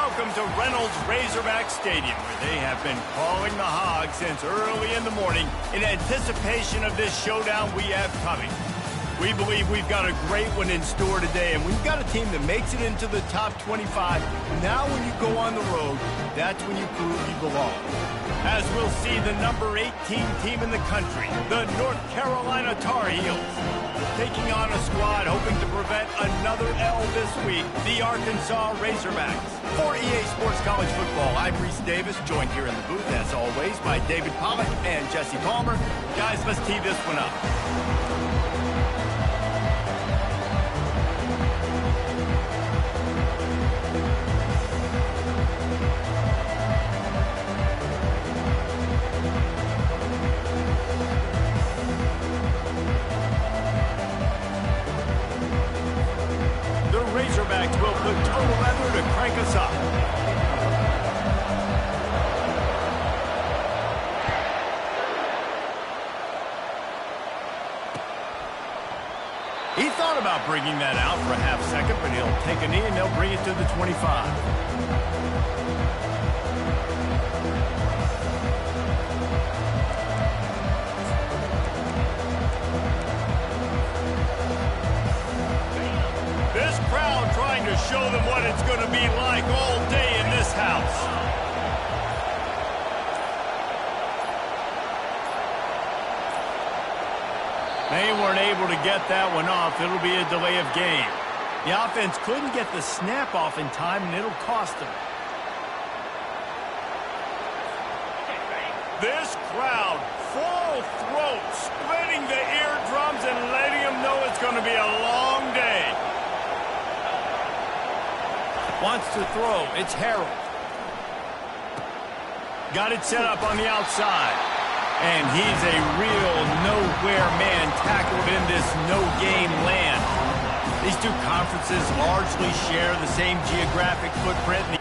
Welcome to Reynolds Razorback Stadium, where they have been calling the Hogs since early in the morning in anticipation of this showdown we have coming. We believe we've got a great one in store today, and we've got a team that makes it into the top 25. Now when you go on the road, that's when you prove you belong. As we'll see the number 18 team in the country, the North Carolina Tar Heels, taking on a squad hoping to prevent another L this week, the Arkansas Razorbacks. For EA Sports College Football, I'm Reese Davis, joined here in the booth, as always, by David Pollack and Jesse Palmer. Guys, let's tee this one up. Razorbacks will put total leather to crank us up. He thought about bringing that out for a half second, but he'll take a knee and they'll bring it to the 25. Trying to show them what it's going to be like all day in this house. They weren't able to get that one off. It'll be a delay of game. The offense couldn't get the snap off in time, and it'll cost them. This crowd, full throat, splitting the eardrums and letting them know it's going to be a long day. Wants to throw. It's Harold. Got it set up on the outside. And he's a real nowhere man tackled in this no-game land. These two conferences largely share the same geographic footprint.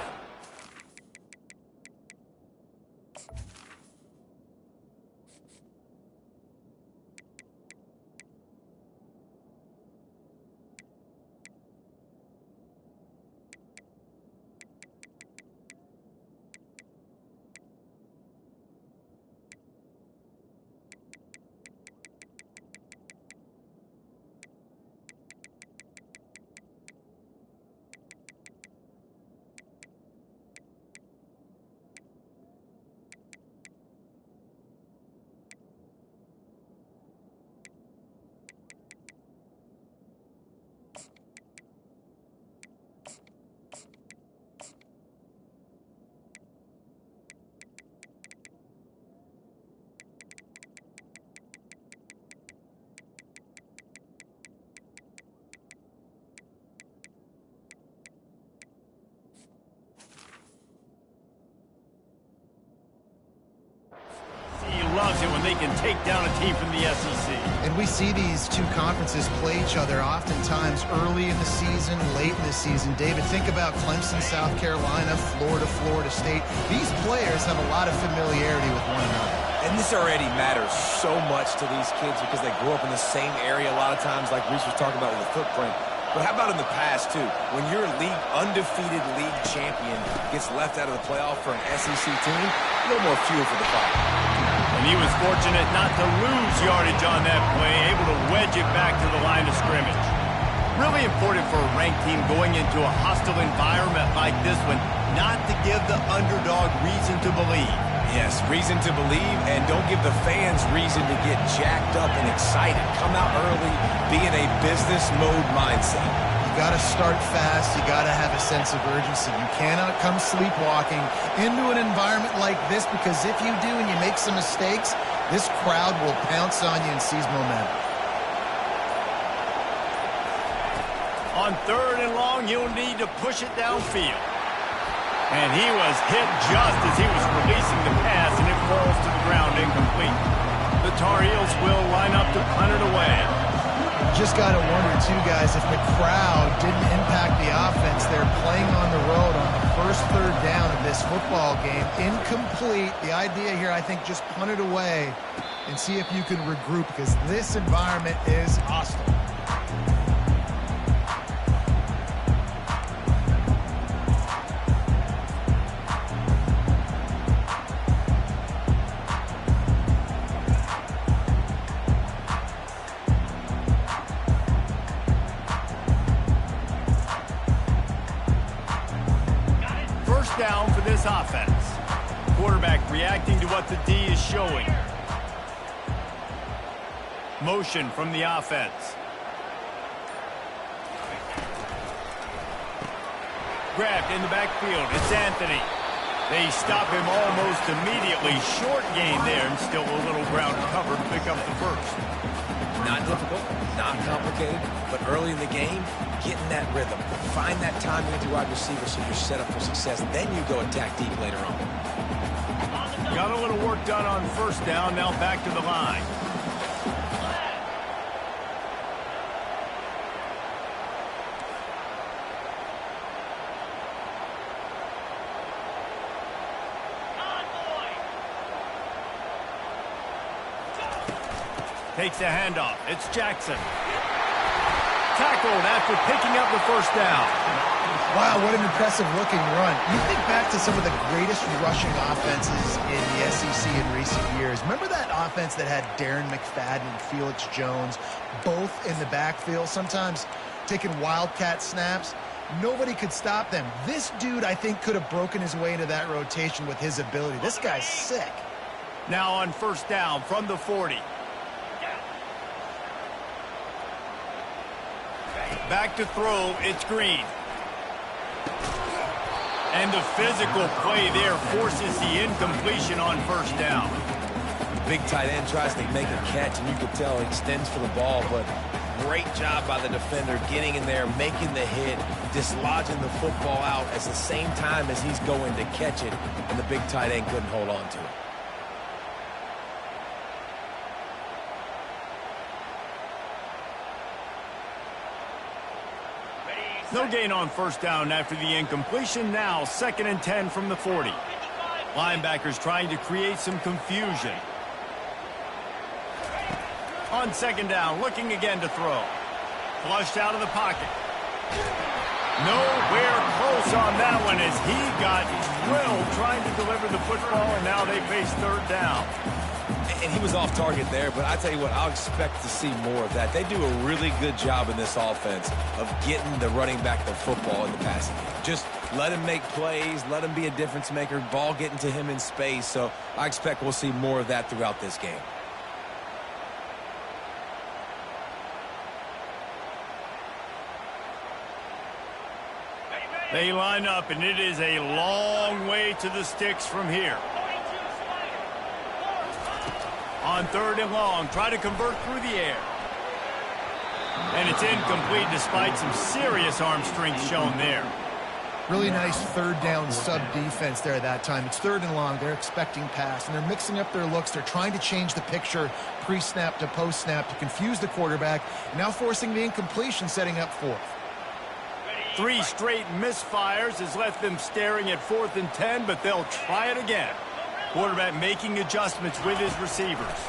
Loves it when they can take down a team from the SEC. And we see these two conferences play each other oftentimes early in the season, late in the season. David, think about Clemson, South Carolina, Florida, Florida State. These players have a lot of familiarity with one another. And this already matters so much to these kids because they grew up in the same area a lot of times, like Reese was talking about with the footprint. But how about in the past, too? When your undefeated league champion gets left out of the playoff for an SEC team, a little more fuel for the fire. And he was fortunate not to lose yardage on that play, able to wedge it back to the line of scrimmage. Really important for a ranked team going into a hostile environment like this one, not to give the underdog reason to believe. Yes, reason to believe, and don't give the fans reason to get jacked up and excited. Come out early, be in a business mode mindset. You got to start fast. You got to have a sense of urgency. You cannot come sleepwalking into an environment like this, because if you do and you make some mistakes, this crowd will pounce on you and seize momentum. On 3rd and long, you'll need to push it downfield. And he was hit just as he was releasing the pass, and it falls to the ground incomplete. The Tar Heels will line up to punt it away. Just got to wonder, too, guys, if the crowd didn't impact the offense. They're playing on the road on the first 3rd down of this football game. Incomplete. The idea here, I think, just punt it away and see if you can regroup, because this environment is hostile. this offense. Quarterback reacting to what the D is showing. Motion from the offense. Grabbed in the backfield. It's Anthony. They stop him almost immediately. Short gain there, and still a little ground to cover to pick up the first. Not difficult, not complicated, but early in the game, getting that rhythm. Find that timing with your wide receiver so you're set up for success. Then you go attack deep later on. Got a little work done on first down. Now back to the line. Takes a handoff. It's Jackson. Tackled after picking up the first down. Wow, what an impressive-looking run. You think back to some of the greatest rushing offenses in the SEC in recent years. Remember that offense that had Darren McFadden and Felix Jones both in the backfield, sometimes taking wildcat snaps? Nobody could stop them. This dude, I think, could have broken his way into that rotation with his ability. This guy's sick. Now on first down from the 40. Back to throw, it's Green. And the physical play there forces the incompletion on first down. Big tight end tries to make a catch, and you can tell he extends for the ball, but great job by the defender getting in there, making the hit, dislodging the football out at the same time as he's going to catch it, and the big tight end couldn't hold on to it. No gain on first down after the incompletion. Now 2nd and 10 from the 40. Linebackers trying to create some confusion. On 2nd down, looking again to throw. Flushed out of the pocket. Nowhere close on that one as he got drilled trying to deliver the football, and now they face 3rd down. And he was off target there, but I tell you what, I'll expect to see more of that. They do a really good job in this offense of getting the running back the football in the passing game. Just let him make plays, let him be a difference maker, ball getting to him in space. So I expect we'll see more of that throughout this game. They line up, and it is a long way to the sticks from here. On 3rd and long, try to convert through the air. And it's incomplete despite some serious arm strength shown there. Really nice 3rd down sub-defense there at that time. It's 3rd and long. They're expecting pass, and they're mixing up their looks. They're trying to change the picture pre-snap to post-snap to confuse the quarterback, now forcing the incompletion, setting up 4th. 3 straight misfires has left them staring at 4th and 10, but they'll try it again. Quarterback making adjustments with his receivers.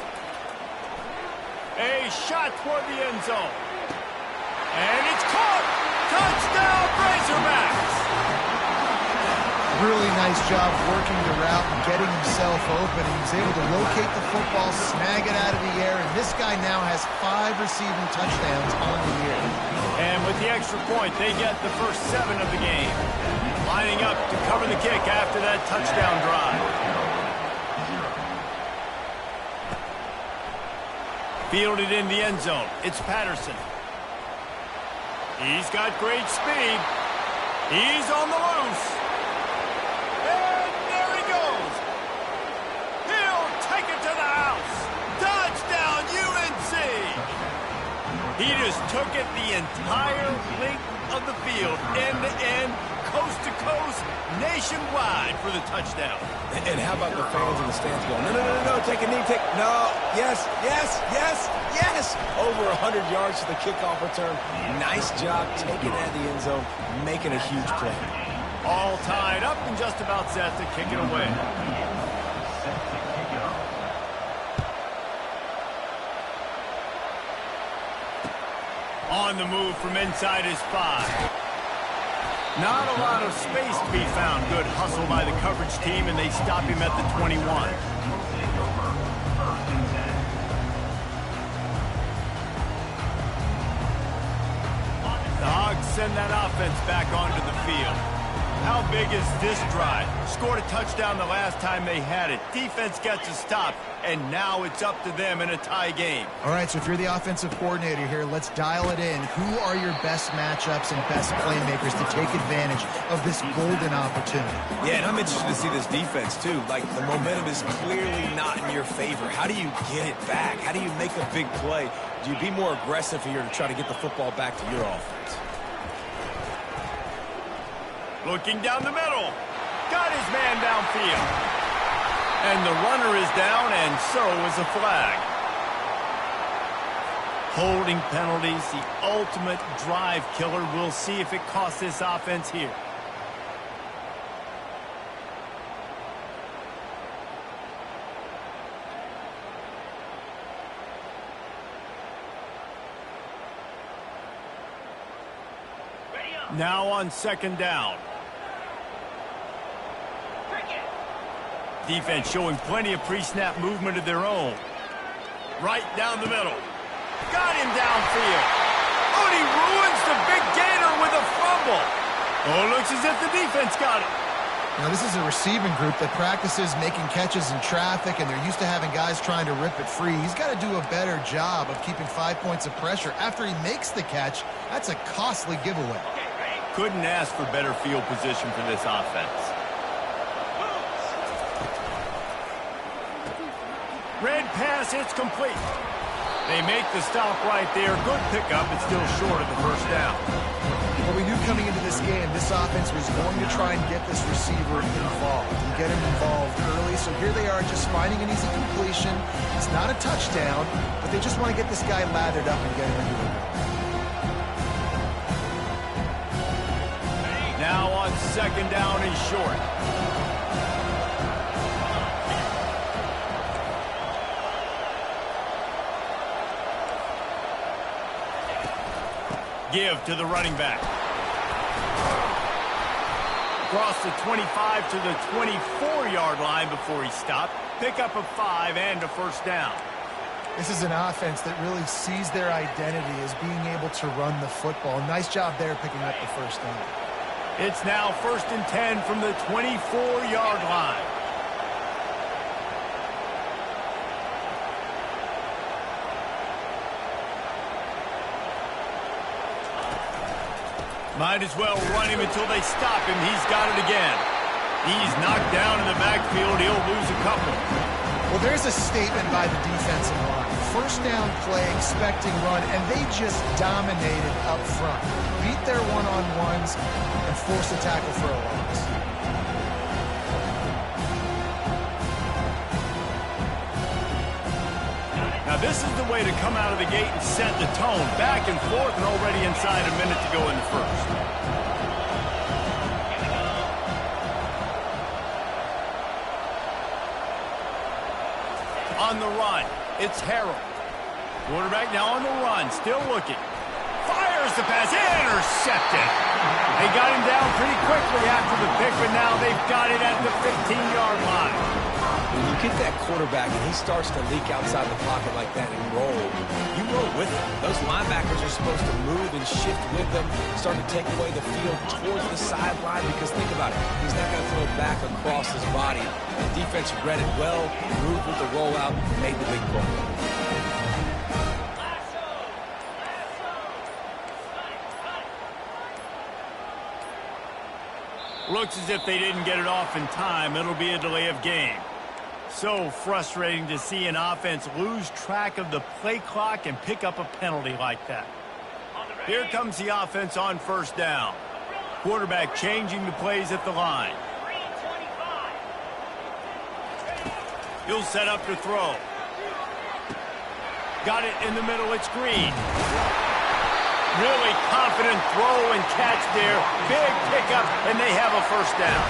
A shot toward the end zone. And it's caught. Touchdown, Razorbacks. Really nice job working the route and getting himself open. And he's able to locate the football, snag it out of the air, and this guy now has 5 receiving touchdowns on the year. And with the extra point, they get the first 7 of the game. Lining up to cover the kick after that touchdown drive. Fielded in the end zone. It's Patterson. He's got great speed. He's on the loose. And there he goes. He'll take it to the house. Touchdown, UNC. He just took it the entire length of the field, end to end, coast to coast, nationwide for the touchdown. And how about the fans in the stands going, no, take a knee, no, yes. Over 100 yards to the kickoff return. Nice job taking it out of the end zone, making a huge play. All tied up and just about set to kick it away. On the move from inside his 5. Not a lot of space to be found. Good hustle by the coverage team, and they stop him at the 21. The Hogs send that offense back onto the field. How big is this drive? Scored a touchdown the last time they had it. Defense gets a stop, and now it's up to them in a tie game. All right, so if you're the offensive coordinator here, let's dial it in. Who are your best matchups and best playmakers to take advantage of this golden opportunity? Yeah, and I'm interested to see this defense, too. Like, the momentum is clearly not in your favor. How do you get it back? How do you make a big play? Do you be more aggressive here to try to get the football back to your offense? Looking down the middle. Got his man downfield. And the runner is down, and so is a flag. Holding penalties, the ultimate drive killer. We'll see if it costs this offense here. Now on second down. Defense showing plenty of pre-snap movement of their own. Right down the middle. Got him downfield. Oh, and he ruins the big gainer with a fumble. Oh, it looks as if the defense got it. Now, this is a receiving group that practices making catches in traffic, and they're used to having guys trying to rip it free. He's got to do a better job of keeping 5 points of pressure after he makes the catch. That's a costly giveaway. Couldn't ask for better field position for this offense. Red pass, it's complete. They make the stop right there. Good pickup, but still short of the first down. Well, we knew coming into this game, this offense was going to try and get this receiver involved and get him involved early. So here they are just finding an easy completion. It's not a touchdown, but they just want to get this guy lathered up and get him into it. Now on second down and short. Give to the running back. Across the 25 to the 24-yard line before he stopped. Pick up a 5 and a first down. This is an offense that really sees their identity as being able to run the football. Nice job there picking up the first down. It's now 1st and 10 from the 24-yard line. Might as well run him until they stop him. He's got it again. He's knocked down in the backfield. He'll lose a couple. Well, there's a statement by the defensive line. First down play, expecting run, and they just dominated up front. Beat their one-on-ones and force a tackle for a loss. Now, this is the way to come out of the gate and set the tone. Back and forth and already inside a minute to go in the first. On the run, it's Harold. Quarterback now on the run, still looking. Fires the pass, intercepted. They got him down pretty quickly after the pick, but now they've got it at the 15-yard line. When you get that quarterback and he starts to leak outside the pocket like that and roll, you roll with him. Those linebackers are supposed to move and shift with them, start to take away the field towards the sideline, because think about it, he's not going to throw back across his body. The defense read it well, moved with the rollout, made the big play. Looks as if they didn't get it off in time. It'll be a delay of game. So frustrating to see an offense lose track of the play clock and pick up a penalty like that. Here comes the offense on first down. Quarterback changing the plays at the line. He'll set up to throw. Got it in the middle. It's Green. Really confident throw and catch there. Big pickup, and they have a first down.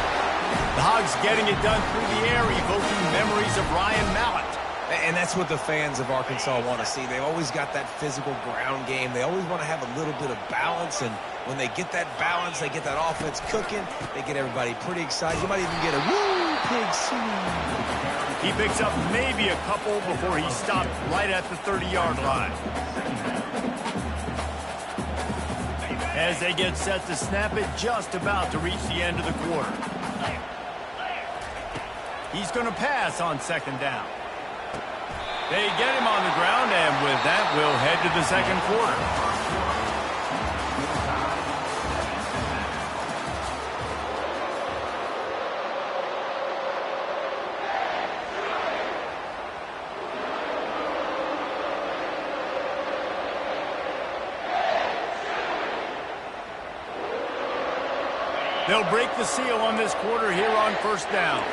The Hogs getting it done through the air, evoking memories of Ryan Mallett. And that's what the fans of Arkansas want to see. They've always got that physical ground game. They always want to have a little bit of balance, and when they get that balance, they get that offense cooking, they get everybody pretty excited. You might even get a woo, pig scene. He picks up maybe a couple before he stopped right at the 30-yard line. as they get set to snap it just about to reach the end of the quarter. He's going to pass on second down. They get him on the ground, and with that, we'll head to the second quarter. They'll break the seal on this quarter here on first down.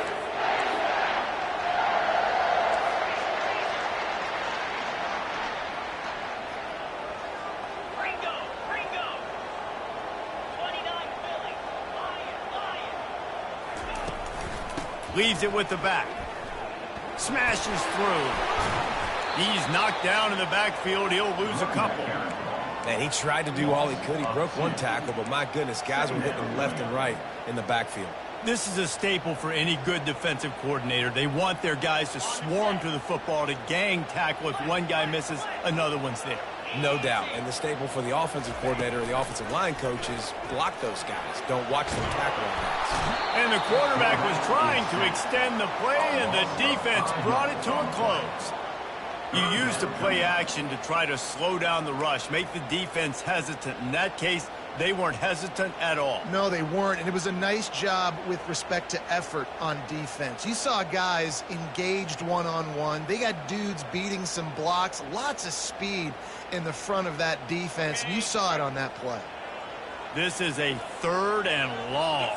Leaves it with the back. Smashes through. He's knocked down in the backfield. He'll lose a couple. And he tried to do all he could. He broke one tackle, but my goodness, guys were hitting him left and right in the backfield. This is a staple for any good defensive coordinator. They want their guys to swarm to the football, to gang tackle. If one guy misses, another one's there. No doubt. And the staple for the offensive coordinator or the offensive line coach is block those guys. Don't watch them tackle on guys. And the quarterback was trying to extend the play, and the defense brought it to a close. You use the play action to try to slow down the rush, make the defense hesitant. In that case, they weren't hesitant at all. No, they weren't, and it was a nice job with respect to effort on defense. You saw guys engaged one-on-one. They got dudes beating some blocks, lots of speed in the front of that defense, and you saw it on that play. This is a third and long.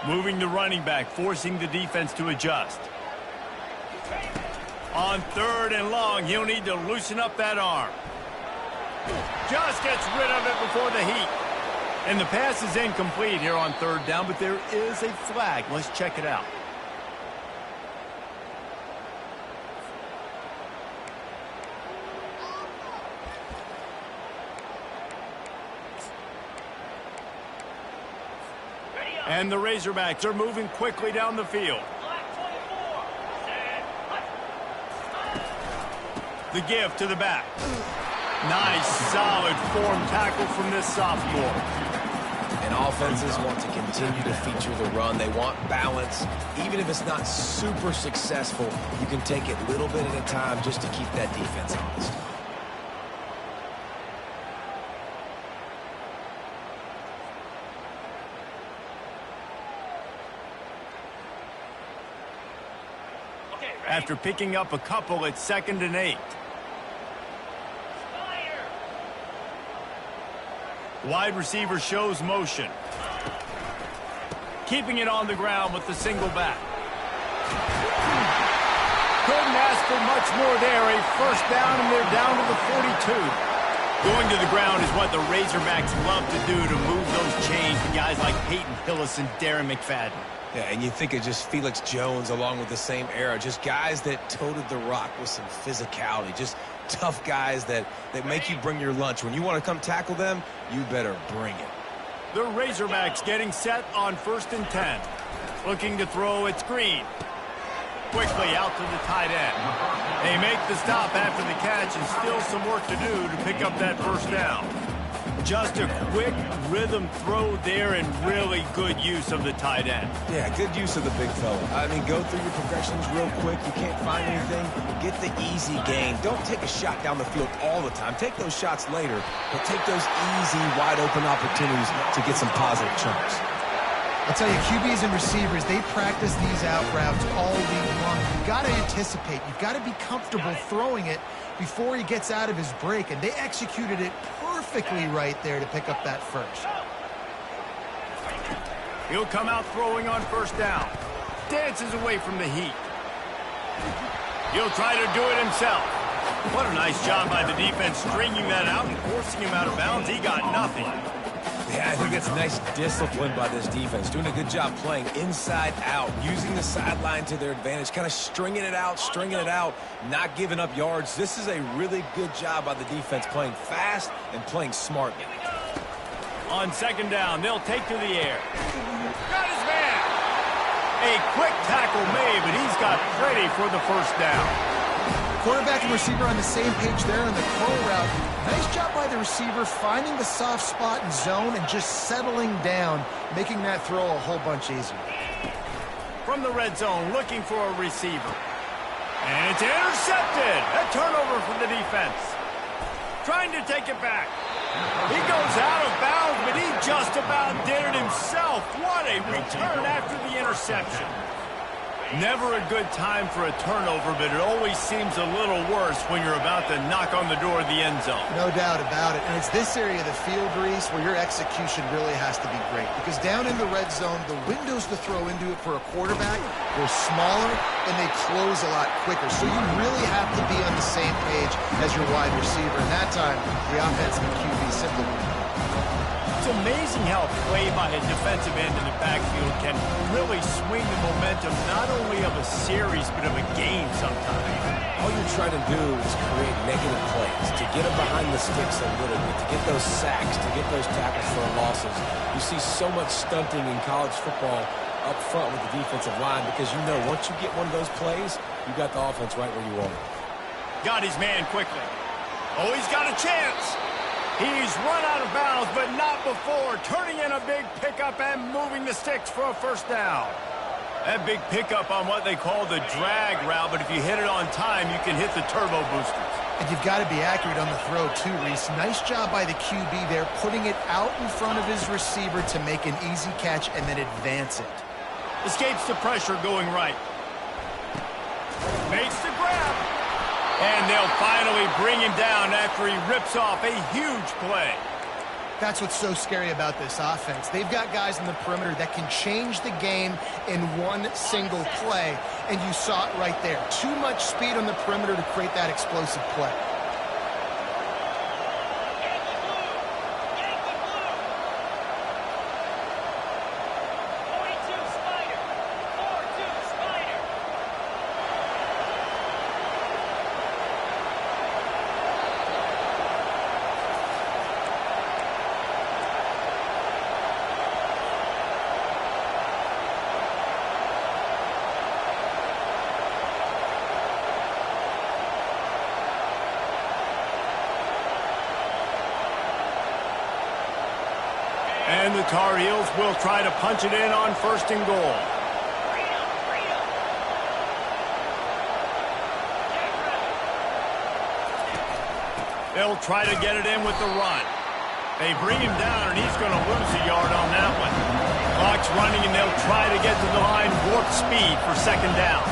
Moving the running back, forcing the defense to adjust. On third and long, he'll need to loosen up that arm. Just gets rid of it before the heat. And the pass is incomplete here on third down, but there is a flag. Let's check it out. And the Razorbacks are moving quickly down the field. The give to the back. Nice, solid form tackle from this sophomore. And offenses want to continue to feature the run. They want balance. Even if it's not super successful, you can take it little bit at a time just to keep that defense honest. After picking up a couple, it's 2nd and 8. Wide receiver shows motion. Keeping it on the ground with the single back. Couldn't ask for much more there. A first down, and they're down to the 42. Going to the ground is what the Razorbacks love to do to move those chains to guys like Peyton Hillis and Darren McFadden. Yeah, and you think of just Felix Jones along with the same era. Just guys that toted the rock with some physicality. Just tough guys that make you bring your lunch. When you want to come tackle them, you better bring it. The Razorbacks getting set on 1st and 10. Looking to throw, it's Green. Quickly out to the tight end. They make the stop after the catch, and still some work to do to pick up that first down. Just a quick rhythm throw there, and really good use of the tight end. Yeah, good use of the big fella. I mean, go through your progressions real quick. You can't find anything, get the easy gain. Don't take a shot down the field all the time. Take those shots later, but take those easy, wide-open opportunities to get some positive chunks. I'll tell you, QBs and receivers, they practice these out routes all week long. You've got to anticipate. You've got to be comfortable throwing it before he gets out of his break, and they executed it perfectly right there to pick up that first. He'll come out throwing on first down. Dances away from the heat. He'll try to do it himself. What a nice job by the defense stringing that out and forcing him out of bounds. He got nothing. Yeah, I think that's nice discipline by this defense. Doing a good job playing inside out, using the sideline to their advantage, kind of stringing it out, not giving up yards. This is a really good job by the defense, playing fast and playing smartly. On 2nd down, they'll take to the air. Got his man. A quick tackle made, but he's got plenty for the first down. Quarterback and receiver on the same page there on the curl route. Nice job by the receiver finding the soft spot in zone and just settling down, making that throw a whole bunch easier. From the red zone, looking for a receiver. And it's intercepted. A turnover for the defense. Trying to take it back. He goes out of bounds, but he just about did it himself. What a return after the interception. Never a good time for a turnover, but it always seems a little worse when you're about to knock on the door of the end zone. No doubt about it. And it's this area of the field, Reese, where your execution really has to be great. Because down in the red zone, the windows to throw into it for a quarterback were smaller and they close a lot quicker. So you really have to be on the same page as your wide receiver. And that time, the offense and the QB simply wouldn't. It's amazing how play by a defensive end in the backfield can really swing the momentum not only of a series but of a game sometimes. All you're trying to do is create negative plays, to get them behind the sticks a little bit, to get those sacks, to get those tackles for losses. You see so much stunting in college football up front with the defensive line because you know once you get one of those plays, you got the offense right where you want it. Got his man quickly. Oh, he's got a chance. He's run out of bounds, but not before. Turning in a big pickup and moving the sticks for a first down. That big pickup on what they call the drag route, but if you hit it on time, you can hit the turbo boosters. And you've got to be accurate on the throw, too, Reese. Nice job by the QB there, putting it out in front of his receiver to make an easy catch and then advance it. Escapes the pressure going right. Makes the grab. And they'll finally bring him down after he rips off a huge play. That's what's so scary about this offense. They've got guys in the perimeter that can change the game in one single play, and you saw it right there. Too much speed on the perimeter to create that explosive play. And the Tar Heels will try to punch it in on first and goal. They'll try to get it in with the run. They bring him down, and he's going to lose a yard on that one. Clock's running, and they'll try to get to the line warp speed for second down.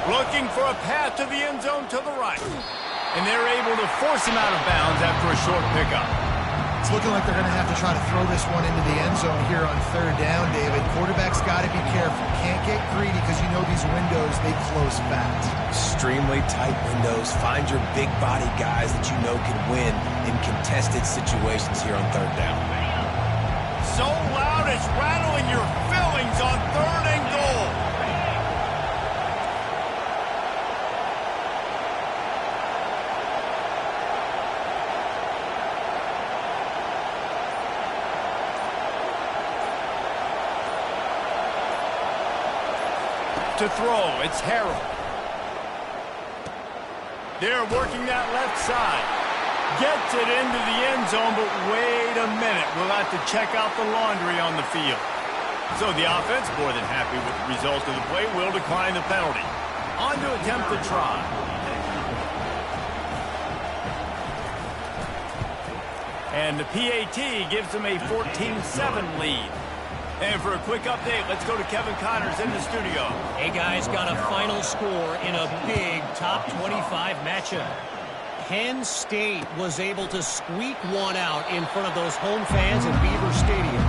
Looking for a path to the end zone to the right. And they're able to force him out of bounds after a short pickup. It's looking like they're going to have to try to throw this one into the end zone here on third down, David. Quarterback's got to be careful. Can't get greedy because you know these windows, they close fast. Extremely tight windows. Find your big body guys that you know can win in contested situations here on third down. So loud it's rattling your fillings on third and goal. To throw, it's Harrell. They're working that left side. Gets it into the end zone, but wait a minute. We'll have to check out the laundry on the field. So the offense, more than happy with the result of the play, will decline the penalty. On to attempt the try. And the PAT gives them a 14-7 lead. And for a quick update, let's go to Kevin Connors in the studio. Hey, guys, got a final score in a big top 25 matchup. Penn State was able to squeak one out in front of those home fans at Beaver Stadium.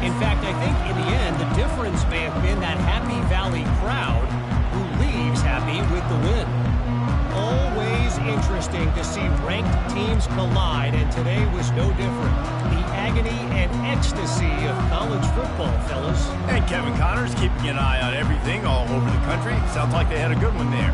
In fact, I think in the end, the difference may have been that Happy Valley crowd who leaves happy with the win. Always interesting to see ranked teams collide, and today was no different. The agony and ecstasy of college football, fellas. And Kevin Connors keeping an eye on everything all over the country. Sounds like they had a good one there.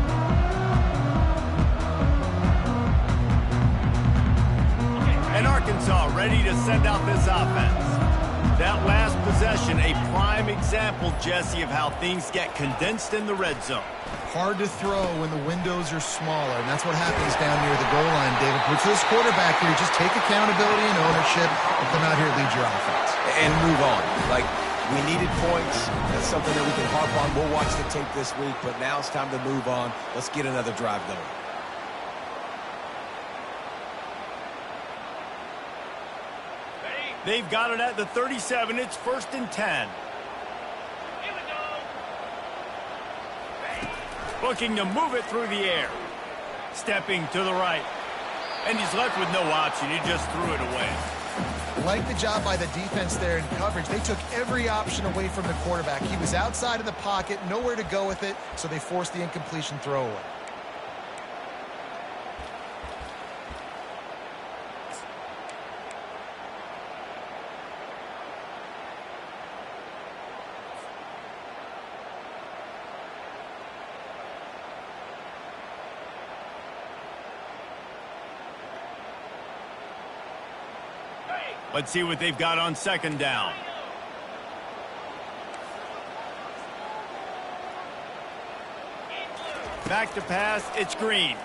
And Arkansas ready to send out this offense. That last possession, a prime example, Jesse, of how things get condensed in the red zone. Hard to throw when the windows are smaller, and that's what happens down near the goal line, David. But for this quarterback here, just take accountability and ownership and come out here and lead your offense. And move on. Like, we needed points. That's something that we can harp on. We'll watch the tape this week, but now it's time to move on. Let's get another drive going. They've got it at the 37. It's 1st and 10. Looking to move it through the air. Stepping to the right. And he's left with no option. He just threw it away. Like the job by the defense there in coverage. They took every option away from the quarterback. He was outside of the pocket, nowhere to go with it, so they forced the incompletion throwaway. Let's see what they've got on 2nd down. Back to pass, it's Green.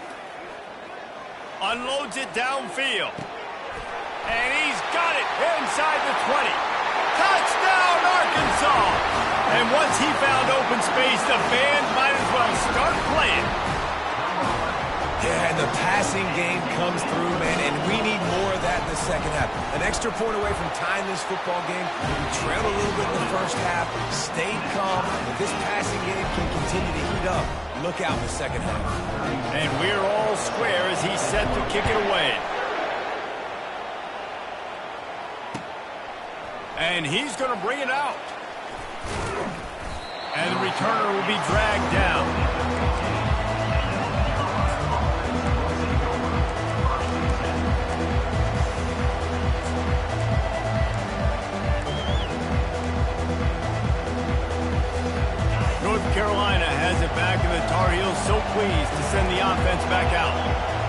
Unloads it downfield. And he's got it inside the 20. Touchdown, Arkansas! And once he found open space, the fans might as well start playing. Yeah, and the passing game comes through, man, and we need more of that in the second half. An extra point away from tying this football game. We trailed a little bit in the first half, stayed calm. If this passing game can continue to heat up, look out in the second half. And we're all square as he's set to kick it away. And he's going to bring it out. And the returner will be dragged down. North Carolina has it back, and the Tar Heels so pleased to send the offense back out.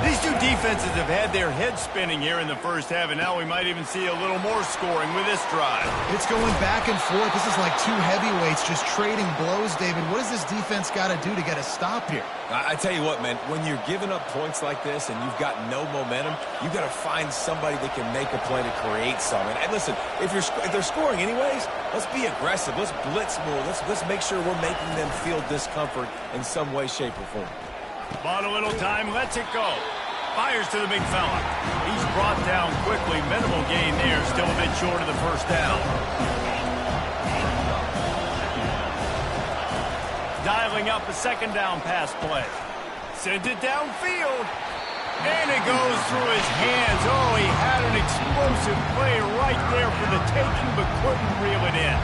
These two defenses have had their heads spinning here in the first half, and now we might even see a little more scoring with this drive. It's going back and forth. This is like two heavyweights just trading blows, David. What does this defense got to do to get a stop here? I tell you what, man, when you're giving up points like this and you've got no momentum, you've got to find somebody that can make a play to create something. And listen, if they're scoring anyways, let's be aggressive. Let's blitz more. Let's make sure we're making them feel discomfort in some way, shape, or form. Bought a little time, lets it go. Fires to the big fella. He's brought down quickly. Minimal gain there. Still a bit short of the first down. Dialing up a 2nd down pass play. Sends it downfield. And it goes through his hands. Oh, he had an explosive play right there for the taking, but couldn't reel it in.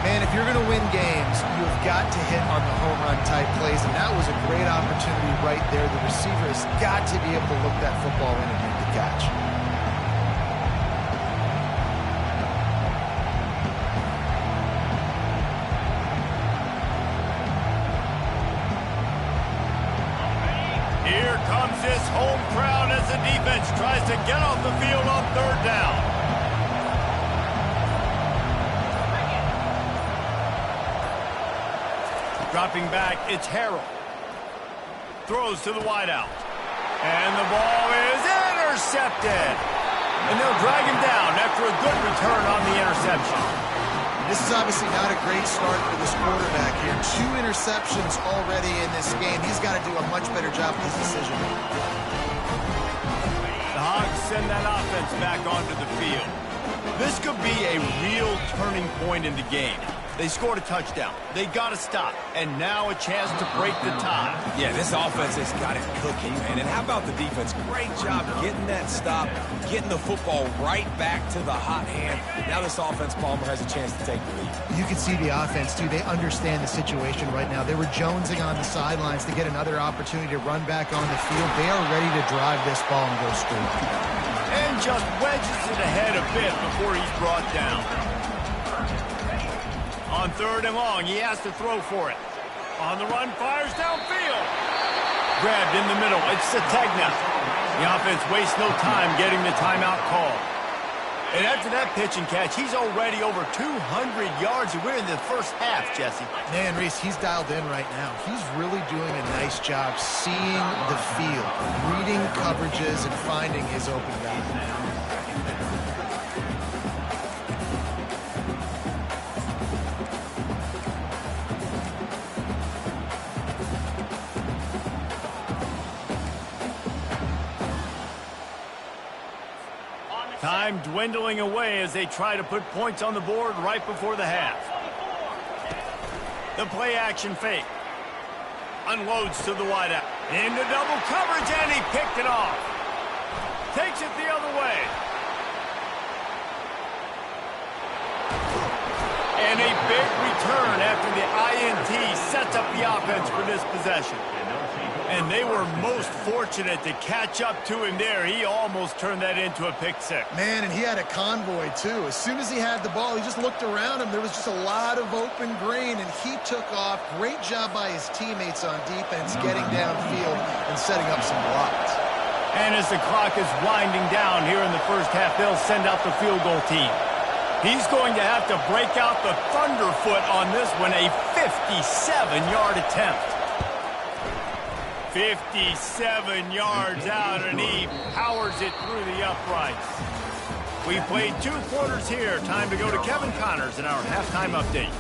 Man, if you're going to win games, you've got to hit on the home run type plays, and that was a great opportunity right there. The receiver has got to be able to look that football in and make the catch. Here comes this home crowd as the defense tries to get off the field on 3rd down. Dropping back, it's Harrell. Throws to the wideout. And the ball is intercepted. And they'll drag him down after a good return on the interception. This is obviously not a great start for this quarterback here. 2 interceptions already in this game. He's got to do a much better job with his decision. The Hogs send that offense back onto the field. This could be a real turning point in the game. They scored a touchdown. They got to stop. And now a chance to break the tie. Yeah, this offense has got it cooking, man. And how about the defense? Great job getting that stop, getting the football right back to the hot hand. Now this offense, Palmer, has a chance to take the lead. You can see the offense, too. They understand the situation right now. They were jonesing on the sidelines to get another opportunity to run back on the field. They are ready to drive this ball and go score. And just wedges it ahead a bit before he's brought down. On 3rd and long, he has to throw for it. On the run, fires downfield. Grabbed in the middle, it's Sategna. The offense wastes no time getting the timeout call. And after that pitch and catch, he's already over 200 yards, and we're in the first half, Jesse. Man, Reese, he's dialed in right now. He's really doing a nice job seeing the field, reading coverages, and finding his open guy. Time dwindling away as they try to put points on the board right before the half. The play action fake. Unloads to the wideout. Into double coverage, and he picked it off. Takes it the other way. And a big return after the INT sets up the offense for this possession. And they were most fortunate to catch up to him there. He almost turned that into a pick six. Man, and he had a convoy, too. As soon as he had the ball, he just looked around him. There was just a lot of open green, and he took off. Great job by his teammates on defense, getting downfield and setting up some blocks. And as the clock is winding down here in the first half, they'll send out the field goal team. He's going to have to break out the thunderfoot on this one, a 57-yard attempt. 57 yards out, and he powers it through the uprights. We played 2 quarters here. Time to go to Kevin Connors in our halftime update.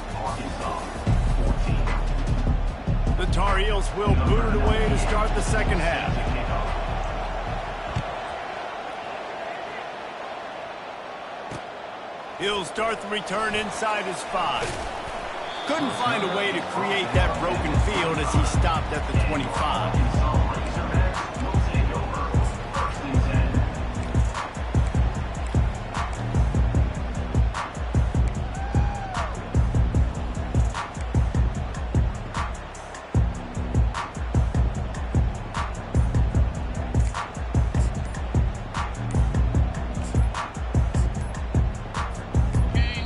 The Tar Heels will boot it away to start the second half. He'll start the return inside his 5. Couldn't find a way to create that broken field as he stopped at the 25.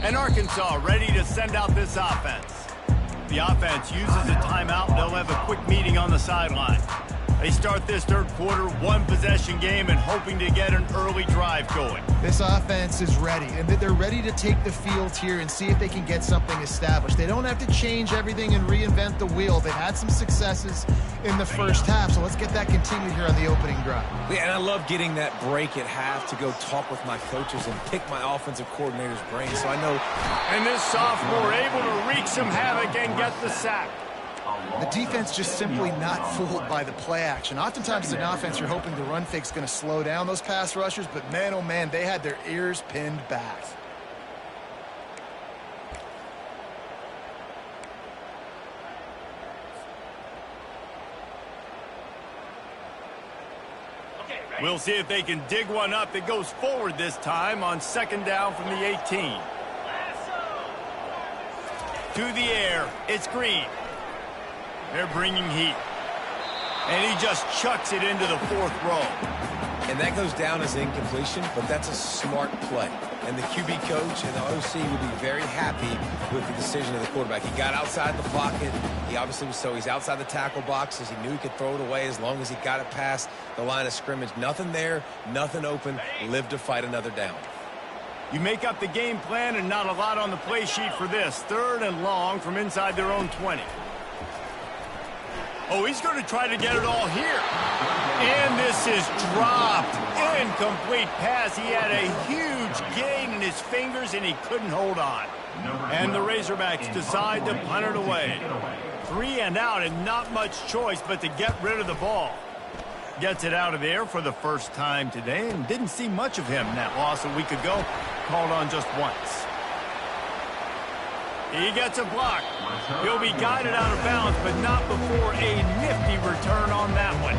And Arkansas ready to send out this offense. The offense uses a timeout. They'll have a quick meeting on the sideline. They start this third quarter, 1-possession game, and hoping to get an early drive going. This offense is ready, and they're ready to take the field here and see if they can get something established. They don't have to change everything and reinvent the wheel. They've had some successes in the first half, so let's get that continued here on the opening drive. Yeah, and I love getting that break at half to go talk with my coaches and pick my offensive coordinator's brain, so I know. And this sophomore able to wreak some havoc and get the sack. The defense just simply not fooled by the play action. Oftentimes as an offense, you're hoping the run fake's going to slow down those pass rushers, but man, oh man, they had their ears pinned back. We'll see if they can dig one up that goes forward this time on second down from the 18. To the air, it's Green. They're bringing heat. And he just chucks it into the 4th row. And that goes down as incompletion, but that's a smart play. And the QB coach and the OC would be very happy with the decision of the quarterback. He got outside the pocket. He obviously was he's outside the tackle boxes. He knew he could throw it away as long as he got it past the line of scrimmage. Nothing there, nothing open. Live to fight another down. You make up the game plan and not a lot on the play sheet for this. 3rd and long from inside their own 20. Oh, he's going to try to get it all here. And this is dropped. Incomplete pass. He had a huge gain in his fingers, and he couldn't hold on. And the Razorbacks decide to punt it away. 3 and out, and not much choice but to get rid of the ball. Gets it out of there for the first time today, and didn't see much of him in that loss a week ago. Called on just once. He gets a block. He'll be guided out of bounds, but not before a nifty return on that one.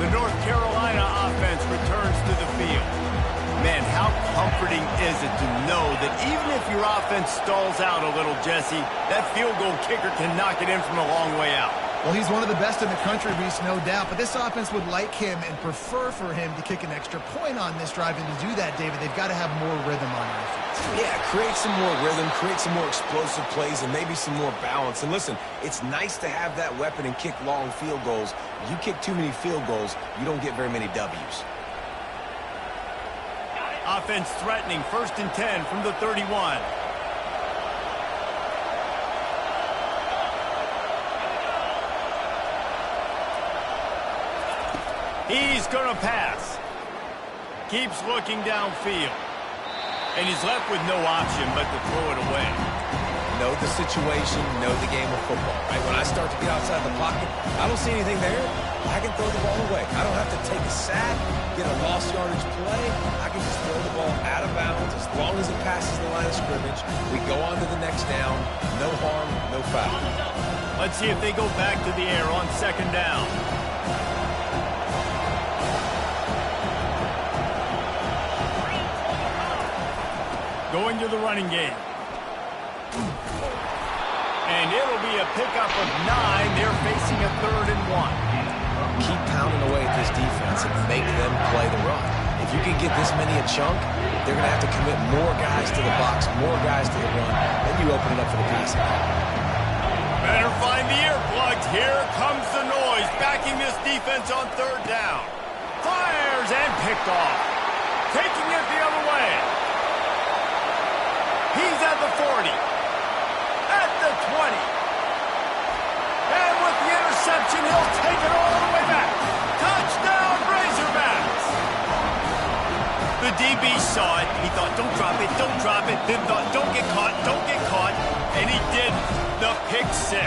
The North Carolina offense returns to the field. Man, how comforting is it to know that even if your offense stalls out a little, Jesse, that field goal kicker can knock it in from a long way out. Well, he's one of the best in the country, Reese, no doubt. But this offense would like him and prefer for him to kick an extra point on this drive. And to do that, David, they've got to have more rhythm on offense. Yeah, create some more rhythm, create some more explosive plays, and maybe some more balance. And listen, it's nice to have that weapon and kick long field goals. You kick too many field goals, you don't get very many W's. Offense threatening, 1st and 10 from the 31. He's going to pass. Keeps looking downfield. And he's left with no option but to throw it away. Know the situation, know the game of football, right? When I start to get outside the pocket, I don't see anything there. I can throw the ball away. I don't have to take a sack, get a lost yardage play. I can just throw the ball out of bounds as long as it passes the line of scrimmage. We go on to the next down. No harm, no foul. Let's see if they go back to the air on 2nd down. Going to the running game. And it'll be a pickup of 9. They're facing a 3rd and 1. Keep pounding away at this defense and make them play the run. If you can get this many a chunk, they're going to have to commit more guys to the box, more guys to the run. Then you open it up for the passing. Better find the earplugs. Here comes the noise. Backing this defense on 3rd down. Fires and picked off. Taking it the other way. He's at the 40. At the 20. And with the interception, he'll take it all the way back. Touchdown, Razorbacks. The DB saw it. He thought, don't drop it, don't drop it. Then thought, don't get caught, don't get caught. And he did the pick 6.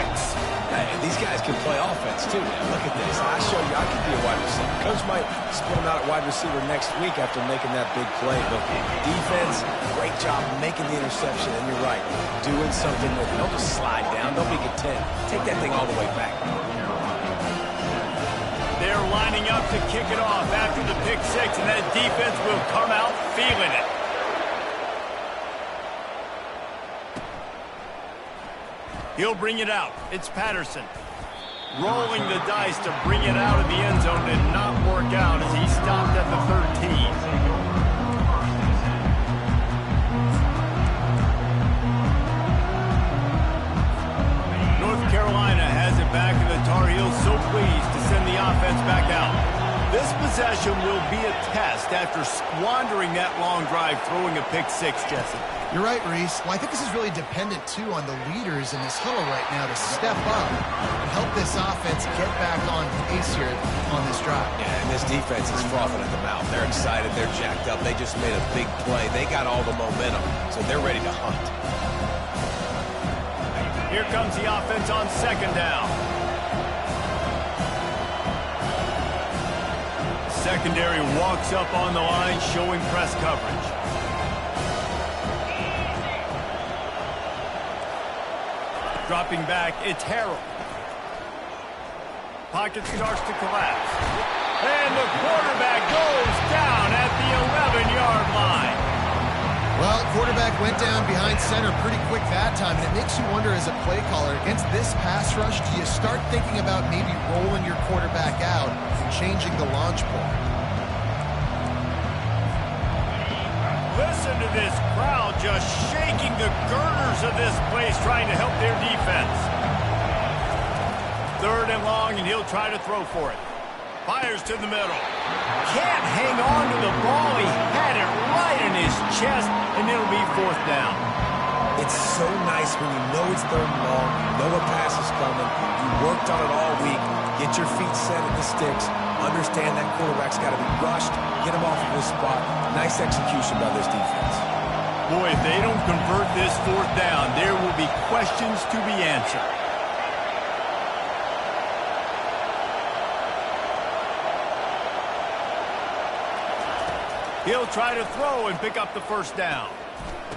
Hey, these guys can play offense, too, man. Look at this. I show you I can be a wide receiver. Coach might split him out at wide receiver next week after making that big play. But defense, great job making the interception. And you're right, doing something with it. Don't just slide down. Don't make it 10. Take that thing all the way back. They're lining up to kick it off after the pick 6, and that defense will come out feeling it. He'll bring it out. It's Patterson. Rolling the dice to bring it out of the end zone did not work out as he stopped at the 13. North Carolina has it back, and the Tar Heels so pleased to send the offense back out. This possession will be a test after squandering that long drive throwing a pick 6, Jesse. You're right, Reese. Well, I think this is really dependent, too, on the leaders in this huddle right now to step up and help this offense get back on pace here on this drive. Yeah, and this defense is frothing at the mouth. They're excited. They're jacked up. They just made a big play. They got all the momentum, so they're ready to hunt. Here comes the offense on 2nd down. Secondary walks up on the line, showing press coverage. Dropping back, it's Harrell. Pocket starts to collapse. And the quarterback goes down at the 11-yard line. Well, quarterback went down behind center pretty quick that time, and it makes you wonder as a play caller, against this pass rush, do you start thinking about maybe rolling your quarterback out and changing the launch point? Listen to this crowd just shaking the girders of this place, trying to help their defense. 3rd and long, and he'll try to throw for it. Fires to the middle. Can't hang on to the ball. He had it right in his chest, and it'll be 4th down. It's so nice when you know it's 3rd and long, you know a pass is coming, you worked on it all week, get your feet set at the sticks, understand that quarterback's got to be rushed, get him off of his spot. Nice execution by this defense. Boy, if they don't convert this 4th down, there will be questions to be answered. He'll try to throw and pick up the 1st down.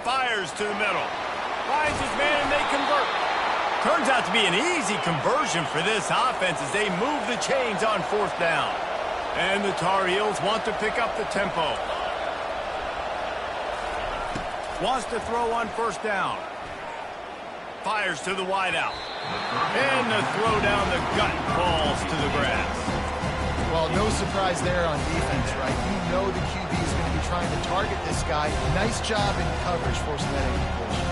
Fires to the middle. Finds his man and they convert. Turns out to be an easy conversion for this offense as they move the chains on 4th down. And the Tar Heels want to pick up the tempo. Wants to throw on 1st down. Fires to the wideout. And the throw down the gut falls to the grass. Well, no surprise there on defense, right? You know the QB is going to be trying to target this guy. Nice job in coverage forcing that incompletion.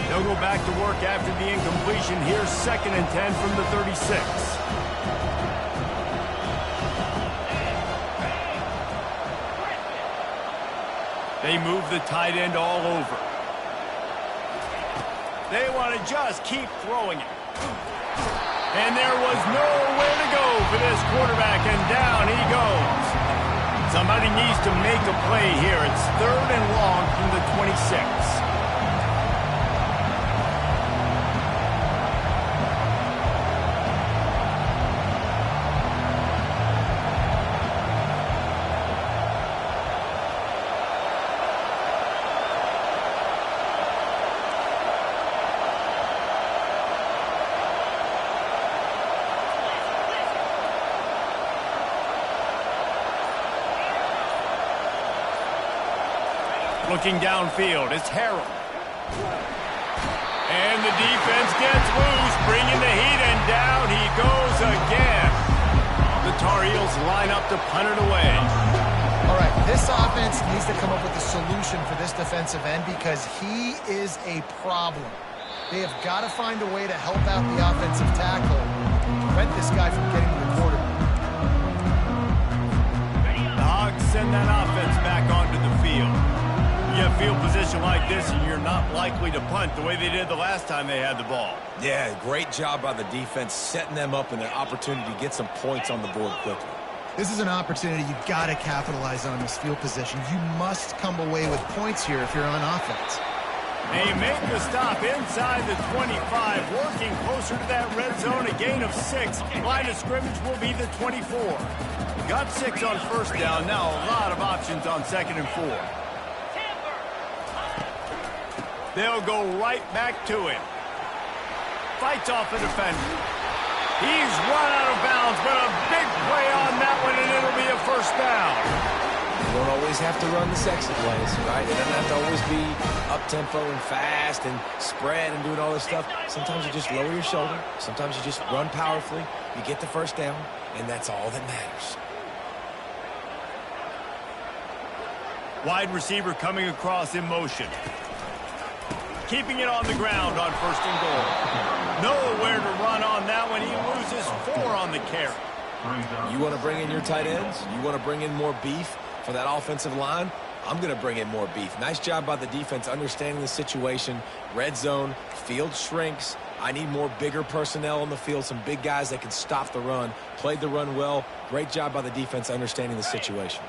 They'll go back to work after the incompletion. Here's 2nd and 10 from the 36. They move the tight end all over. They want to just keep throwing it. And there was nowhere to go for this quarterback, and down he goes. Somebody needs to make a play here. It's 3rd and long from the 26. Looking downfield, it's Harrell. And the defense gets loose, bringing the heat, and down he goes again. The Tar Heels line up to punt it away. All right, this offense needs to come up with a solution for this defensive end because he is a problem. They have got to find a way to help out the offensive tackle to prevent this guy from getting to the quarterback. The Hogs send that offense back onto the field. You have field position like this, and you're not likely to punt the way they did the last time they had the ball. Yeah, great job by the defense, setting them up in an opportunity to get some points on the board quickly. This is an opportunity you've got to capitalize on this field position. You must come away with points here if you're on offense. They make the stop inside the 25, working closer to that red zone, a gain of 6. Line of scrimmage will be the 24. Got 6 on 1st down, now a lot of options on 2nd and 4. They'll go right back to him. Fights off the defender. He's run out of bounds, but a big play on that one, and it'll be a 1st down. You don't always have to run the sexy plays, right? It doesn't have to always be up-tempo and fast and spread and doing all this stuff. Sometimes you just lower your shoulder. Sometimes you just run powerfully. You get the 1st down, and that's all that matters. Wide receiver coming across in motion. Keeping it on the ground on 1st and goal. Nowhere to run on that one. He loses 4 on the carry. You want to bring in your tight ends? You want to bring in more beef for that offensive line? I'm going to bring in more beef. Nice job by the defense understanding the situation. Red zone, field shrinks. I need more bigger personnel on the field, some big guys that can stop the run. Played the run well. Great job by the defense understanding the situation.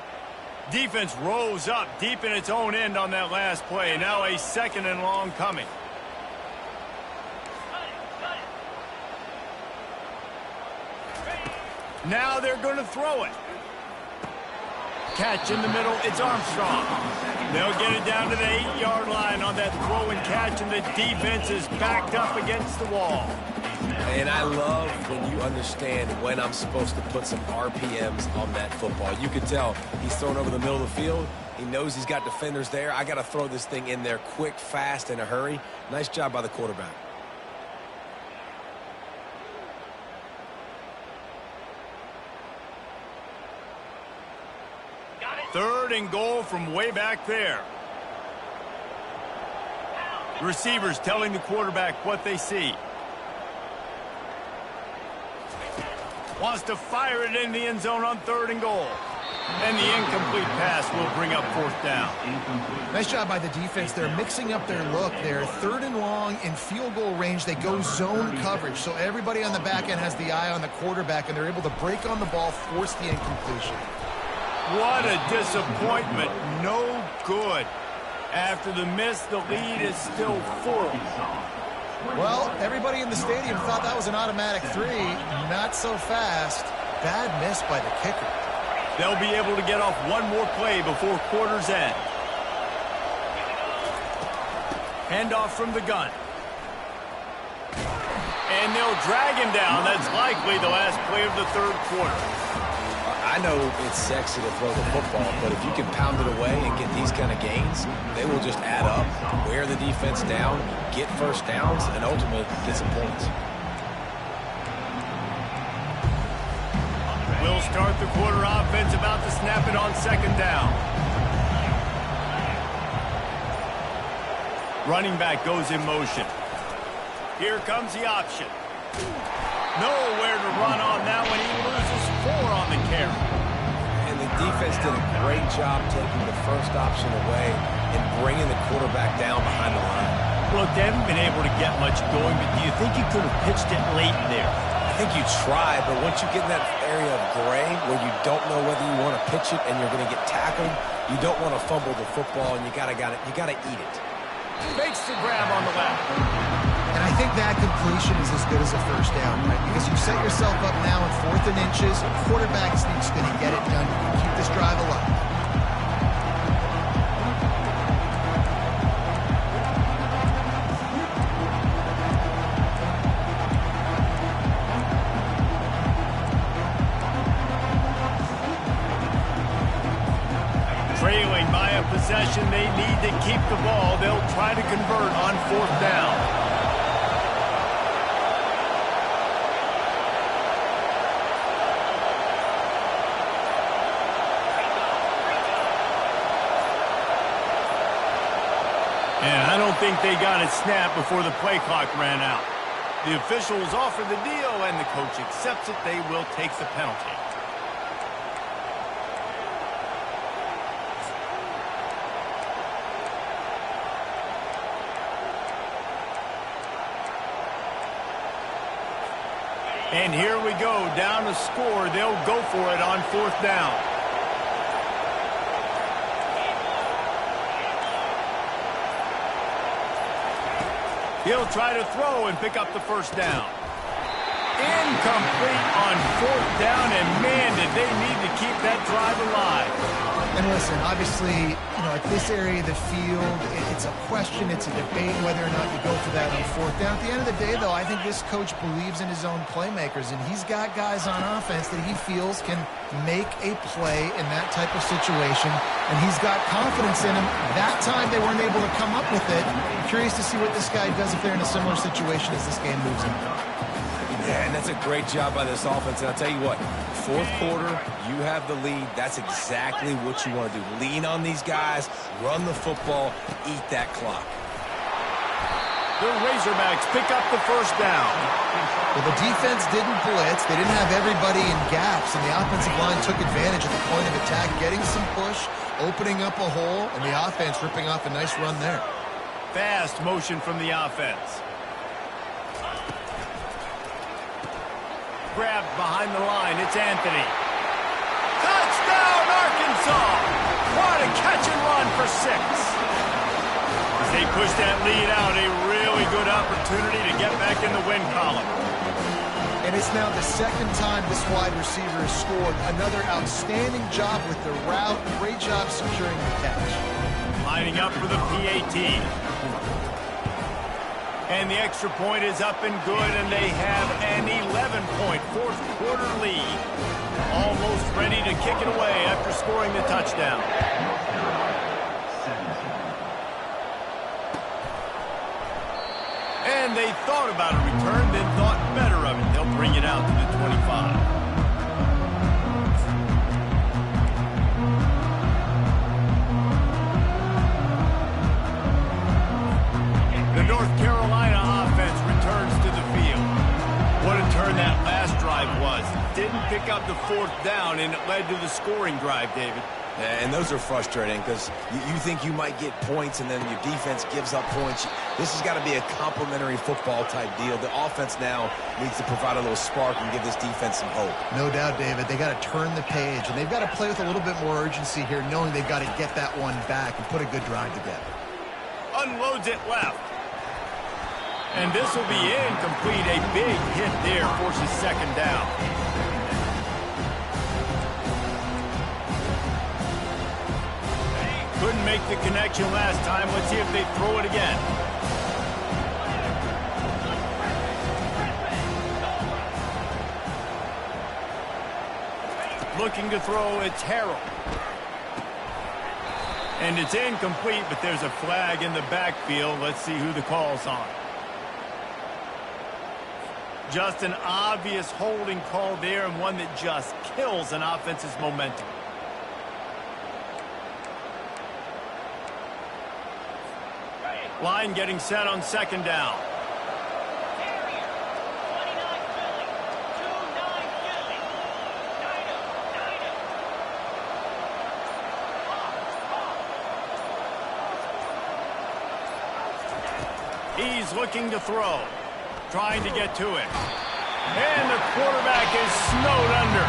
Defense rose up deep in its own end on that last play. Now a 2nd and long coming. Now they're going to throw it. Catch in the middle. It's Armstrong. They'll get it down to the 8-yard line on that throw and catch, and the defense is backed up against the wall. And I love when you understand when I'm supposed to put some RPMs on that football. You can tell he's thrown over the middle of the field. He knows he's got defenders there. I got to throw this thing in there quick, fast, in a hurry. Nice job by the quarterback. Third and goal from way back there. Receivers telling the quarterback what they see. Wants to fire it in the end zone on 3rd and goal. And the incomplete pass will bring up 4th down. Nice job by the defense. They're mixing up their look there. 3rd and long in field goal range. They go zone coverage. So everybody on the back end has the eye on the quarterback, and they're able to break on the ball, force the incompletion. What a disappointment. No good. After the miss, the lead is still full. Well, everybody in the stadium thought that was an automatic 3. Not so fast. Bad miss by the kicker. They'll be able to get off one more play before quarter's end. Handoff from the gun. And they'll drag him down. That's likely the last play of the 3rd quarter. I know it's sexy to throw the football, but if you can pound it away and get these kind of gains, they will just add up, wear the defense down, get first downs, and ultimately get some points. We'll start the quarter offense about to snap it on second down. Running back goes in motion. Here comes the option. Nowhere to run on that one. He loses 4 on the carry. And the defense did a great job taking the first option away and bringing the quarterback down behind the line. Look, they haven't been able to get much going, but do you think you could have pitched it late there? I think you try, but once you get in that area of gray where you don't know whether you want to pitch it and you're going to get tackled, you don't want to fumble the football, and you gotta eat it. Makes the grab on the left. And I think that completion is as good as a first down, right? Because you set yourself up now in 4th and inches. Quarterback is going to get it done. You can keep this drive alive. Trailing by a possession, they need to keep the ball. They'll try to convert on 4th down. And I don't think they got it snapped before the play clock ran out. The officials offer the deal, and the coach accepts it. They will take the penalty. And here we go, down to score. They'll go for it on 4th down. He'll try to throw and pick up the first down. Incomplete on 4th down, and man, did they need to keep that drive alive. And listen, obviously, at this area of the field, it's a question, it's a debate whether or not you go for that on 4th down. At the end of the day, though, I think this coach believes in his own playmakers, and he's got guys on offense that he feels can make a play in that type of situation, and he's got confidence in him. That time, they weren't able to come up with it. I'm curious to see what this guy does if they're in a similar situation as this game moves in. Yeah, and that's a great job by this offense. And I'll tell you what, 4th quarter, you have the lead. That's exactly what you want to do. Lean on these guys, run the football, eat that clock. The Razorbacks pick up the first down. Well, the defense didn't blitz. They didn't have everybody in gaps, and the offensive line took advantage at the point of attack, getting some push, opening up a hole, and the offense ripping off a nice run there. Fast motion from the offense. Grabbed behind the line. It's Anthony. Touchdown, Arkansas! What a catch and run for 6. As they push that lead out, a really good opportunity to get back in the win column. And it's now the 2nd time this wide receiver has scored. Another outstanding job with the route. Great job securing the catch. Lining up for the PAT. And the extra point is up and good, and they have an 11-point 4th quarter lead. Almost ready to kick it away after scoring the touchdown. And they thought about a return, then thought better of it. They'll bring it out to the 25. The North Carolina offense returns to the field. What a turn that last drive was. Didn't pick up the 4th down, and it led to the scoring drive, David. Yeah, and those are frustrating because you think you might get points, and then your defense gives up points. This has got to be a complimentary football type deal. The offense now needs to provide a little spark and give this defense some hope. No doubt, David. They got to turn the page, and they've got to play with a little bit more urgency here, knowing they've got to get that one back and put a good drive together. Unloads it left. And this will be incomplete. A big hit there forces 2nd down. Couldn't make the connection last time. Let's see if they throw it again. Looking to throw, it's Harrell. And it's incomplete, but there's a flag in the backfield. Let's see who the call's on. Just an obvious holding call there, and one that just kills an offense's momentum. Line getting set on second down. He's looking to throw, trying to get to it. And the quarterback is snowed under.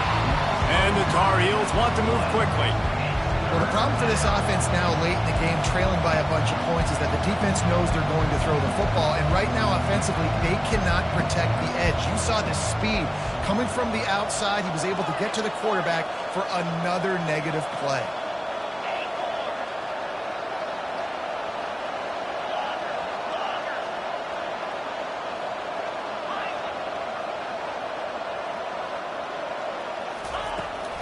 And the Tar Heels want to move quickly. Well, the problem for this offense now late in the game, trailing by a bunch of points, is that the defense knows they're going to throw the football. And right now, offensively, they cannot protect the edge. You saw the speed coming from the outside. He was able to get to the quarterback for another negative play.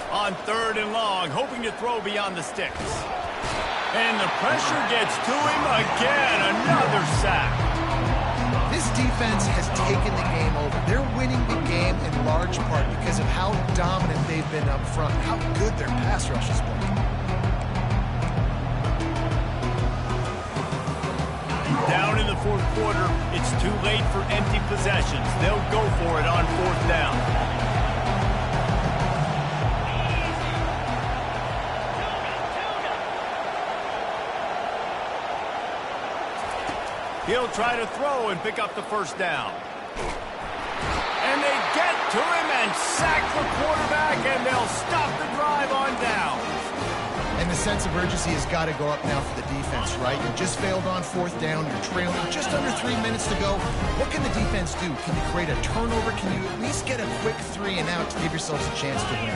On third and long, hoping to throw beyond the sticks. And the pressure gets to him again. Another sack. This defense has taken the game over. They're winning the game in large part because of how dominant they've been up front, how good their pass rush has been. Down in the fourth quarter, it's too late for empty possessions. They'll go for it on fourth down. He'll try to throw and pick up the first down. And they get to him and sack the quarterback, and they'll stop the drive on down. And the sense of urgency has got to go up now for the defense, right? You just failed on fourth down. You're trailing just under 3 minutes to go. What can the defense do? Can you create a turnover? Can you at least get a quick 3 and out to give yourselves a chance to win?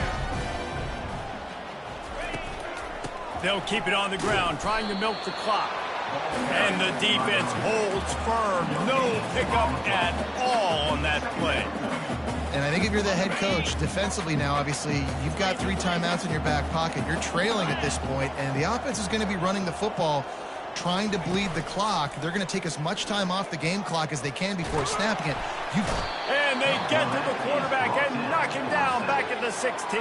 They'll keep it on the ground, trying to milk the clock. And the defense holds firm. No pickup at all on that play. And I think if you're the head coach, defensively now, obviously, you've got 3 timeouts in your back pocket. You're trailing at this point, and the offense is going to be running the football, trying to bleed the clock. They're going to take as much time off the game clock as they can before snapping it. And they get to the quarterback and knock him down back at the 16.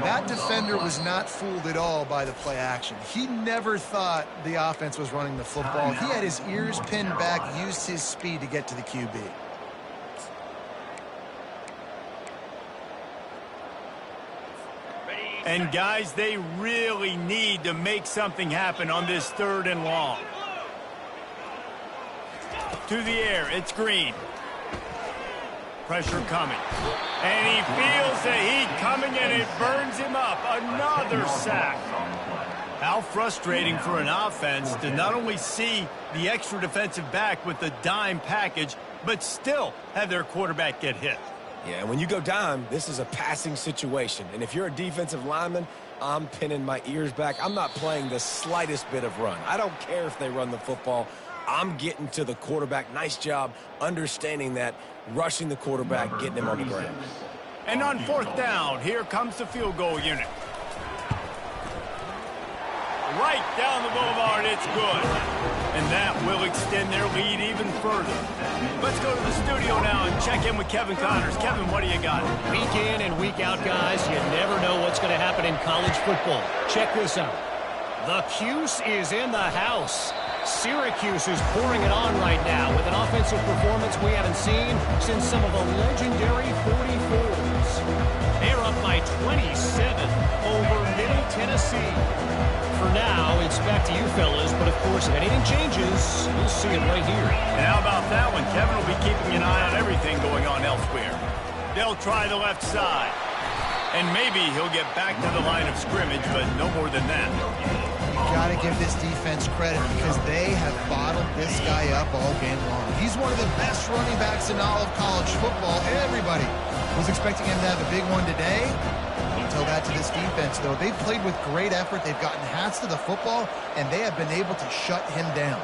That defender was not fooled at all by the play action. He never thought the offense was running the football. He had his ears pinned back, used his speed to get to the QB. And guys, they really need to make something happen on this third and long. To the air, it's Green. Pressure coming. And he feels the heat coming, and it burns him up. Another sack. How frustrating for an offense to not only see the extra defensive back with the dime package, but still have their quarterback get hit. Yeah, when you go dime, this is a passing situation. And if you're a defensive lineman, I'm pinning my ears back. I'm not playing the slightest bit of run. I don't care if they run the football. I'm getting to the quarterback. Nice job understanding that, rushing the quarterback, getting him on the ground. And on fourth down, here comes the field goal unit. Right down the boulevard, it's good. And that will extend their lead even further. Let's go to the studio now and check in with Kevin Connors. Kevin, what do you got? Week in and week out, guys, you never know what's going to happen in college football. Check this out. The Cuse is in the house. Syracuse is pouring it on right now with an offensive performance we haven't seen since some of the legendary 44s. They're up by 27 over Middle Tennessee. For now, it's back to you fellas, but of course, if anything changes, you'll see it right here. And how about that one? Kevin will be keeping an eye on everything going on elsewhere. They'll try the left side. And maybe he'll get back to the line of scrimmage, but no more than that. Got to give this defense credit because they have bottled this guy up all game long. He's one of the best running backs in all of college football. Everybody was expecting him to have a big one today. Until that to this defense, though. They've played with great effort. They've gotten hats to the football, and they have been able to shut him down.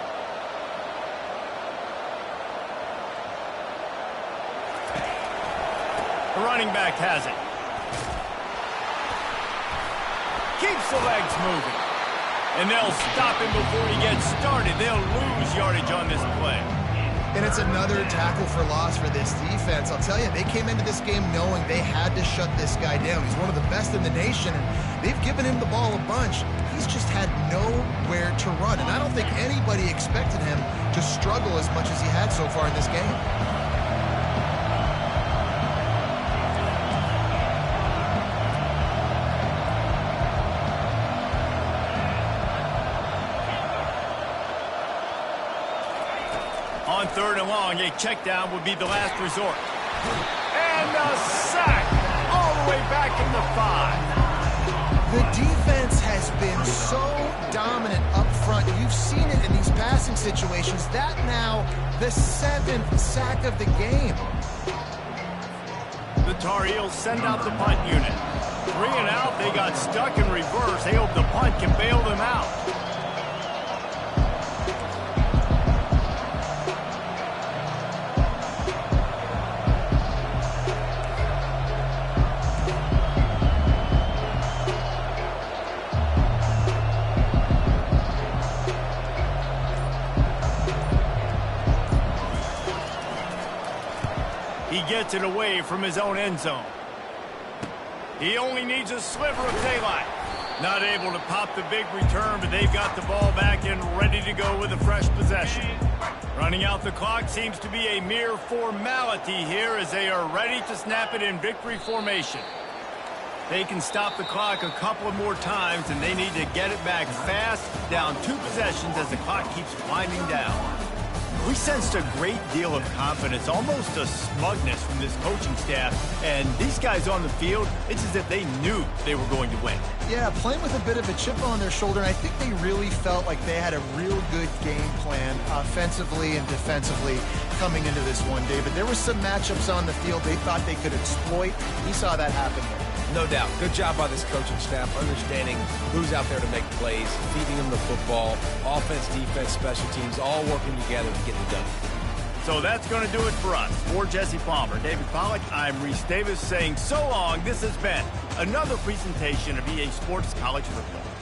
The running back has it. Keeps the legs moving. And they'll stop him before he gets started. They'll lose yardage on this play. And it's another tackle for loss for this defense. I'll tell you, they came into this game knowing they had to shut this guy down. He's one of the best in the nation, and they've given him the ball a bunch. He's just had nowhere to run, and I don't think anybody expected him to struggle as much as he had so far in this game. On 3rd and long, a check down would be the last resort. And a sack all the way back in the 5. The defense has been so dominant up front. You've seen it in these passing situations. That now the 7th sack of the game. The Tar Heels send out the punt unit. 3 and out, they got stuck in reverse. They hope the punt can bail them out. He gets it away from his own end zone. He only needs a sliver of daylight. Not able to pop the big return, but they've got the ball back and ready to go with a fresh possession. Running out the clock seems to be a mere formality here as they are ready to snap it in victory formation. They can stop the clock a couple of more times, and they need to get it back fast, down 2 possessions as the clock keeps winding down. We sensed a great deal of confidence, almost a smugness from this coaching staff. And these guys on the field, it's as if they knew they were going to win. Yeah, playing with a bit of a chip on their shoulder, and I think they really felt like they had a real good game plan offensively and defensively coming into this one, David. There were some matchups on the field they thought they could exploit. We saw that happen there. No doubt. Good job by this coaching staff, understanding who's out there to make plays, feeding them the football, offense, defense, special teams, all working together to get it done. So that's going to do it for us. For Jesse Palmer, David Pollack, I'm Reese Davis saying so long. This has been another presentation of EA Sports College Football.